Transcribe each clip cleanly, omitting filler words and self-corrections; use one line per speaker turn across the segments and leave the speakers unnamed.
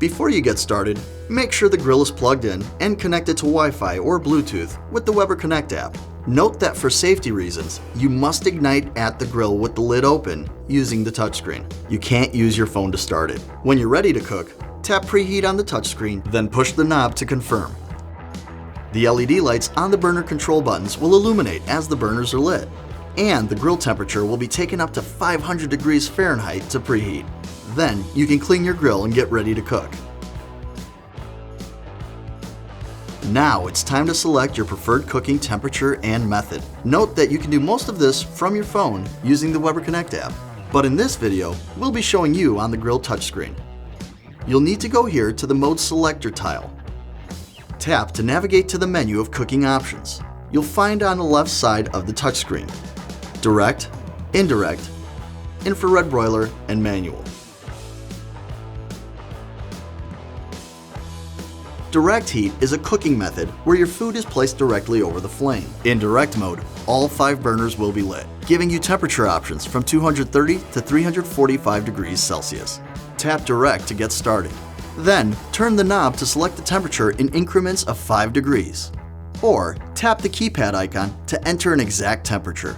Before you get started, make sure the grill is plugged in and connected to Wi-Fi or Bluetooth with the Weber Connect app. Note that for safety reasons, you must ignite at the grill with the lid open using the touchscreen. You can't use your phone to start it. When you're ready to cook, tap preheat on the touchscreen, then push the knob to confirm. The LED lights on the burner control buttons will illuminate as the burners are lit, and the grill temperature will be taken up to 500 degrees Fahrenheit to preheat. Then you can clean your grill and get ready to cook. Now it's time to select your preferred cooking temperature and method. Note that you can do most of this from your phone using the Weber Connect app, but in this video, we'll be showing you on the grill touchscreen. You'll need to go here to the Mode Selector tile. Tap to navigate to the menu of cooking options. You'll find on the left side of the touchscreen: Direct, Indirect, Infrared Broiler, and Manual. Direct heat is a cooking method where your food is placed directly over the flame. In direct mode, all 5 burners will be lit, giving you temperature options from 230 to 345 degrees Celsius. Tap Direct to get started. Then, turn the knob to select the temperature in increments of 5 degrees. Or, tap the keypad icon to enter an exact temperature.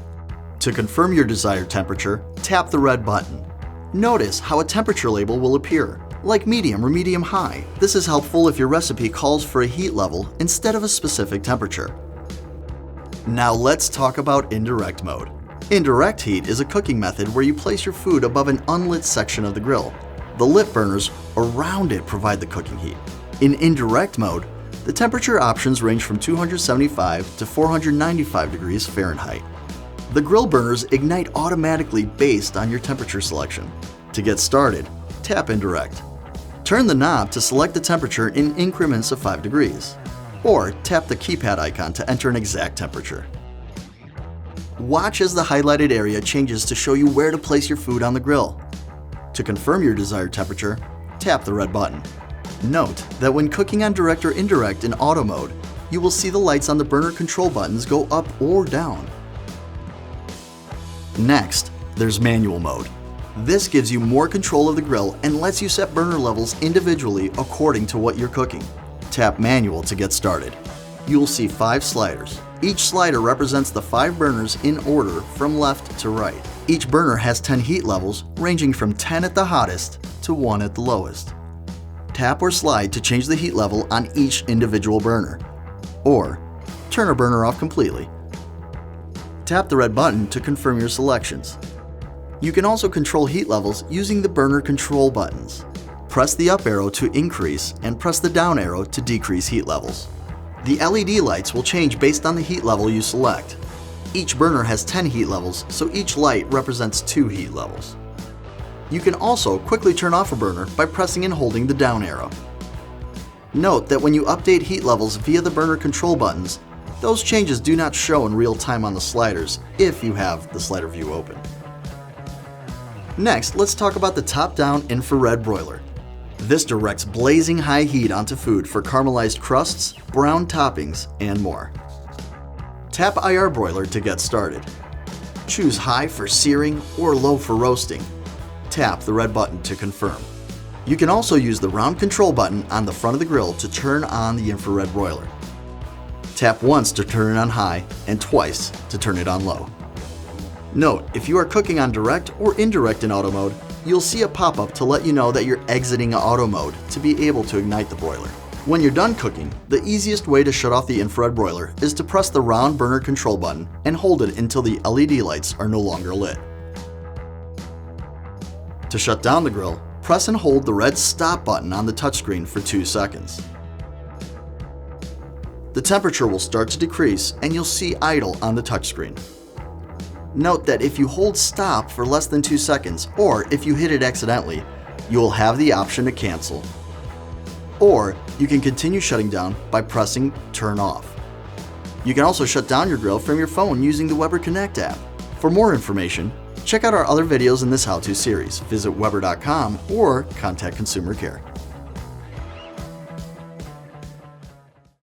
To confirm your desired temperature, tap the red button. Notice how a temperature label will appear, like medium or medium high. This is helpful if your recipe calls for a heat level instead of a specific temperature. Now let's talk about indirect mode. Indirect heat is a cooking method where you place your food above an unlit section of the grill. The lit burners around it provide the cooking heat. In indirect mode, the temperature options range from 275 to 495 degrees Fahrenheit. The grill burners ignite automatically based on your temperature selection. To get started, tap Indirect. Turn the knob to select the temperature in increments of 5 degrees, or tap the keypad icon to enter an exact temperature. Watch as the highlighted area changes to show you where to place your food on the grill. To confirm your desired temperature, tap the red button. Note that when cooking on direct or indirect in auto mode, you will see the lights on the burner control buttons go up or down. Next, there's manual mode. This gives you more control of the grill and lets you set burner levels individually according to what you're cooking. Tap Manual to get started. You will see 5 sliders. Each slider represents the 5 burners in order from left to right. Each burner has 10 heat levels, ranging from 10 at the hottest to 1 at the lowest. Tap or slide to change the heat level on each individual burner, or turn a burner off completely. Tap the red button to confirm your selections. You can also control heat levels using the burner control buttons. Press the up arrow to increase and press the down arrow to decrease heat levels. The LED lights will change based on the heat level you select. Each burner has 10 heat levels, so each light represents 2 heat levels. You can also quickly turn off a burner by pressing and holding the down arrow. Note that when you update heat levels via the burner control buttons, those changes do not show in real time on the sliders if you have the slider view open. Next, let's talk about the top-down infrared broiler. This directs blazing high heat onto food for caramelized crusts, brown toppings, and more. Tap IR broiler to get started. Choose high for searing or low for roasting. Tap the red button to confirm. You can also use the round control button on the front of the grill to turn on the infrared broiler. Tap once to turn it on high and twice to turn it on low. Note, if you are cooking on direct or indirect in auto mode, you'll see a pop-up to let you know that you're exiting auto mode to be able to ignite the broiler. When you're done cooking, the easiest way to shut off the infrared broiler is to press the round burner control button and hold it until the LED lights are no longer lit. To shut down the grill, press and hold the red stop button on the touchscreen for 2 seconds. The temperature will start to decrease and you'll see idle on the touchscreen. Note that if you hold stop for less than 2 seconds, or if you hit it accidentally, you will have the option to cancel. Or you can continue shutting down by pressing turn off. You can also shut down your grill from your phone using the Weber Connect app. For more information, check out our other videos in this how-to series. Visit Weber.com or contact Consumer Care.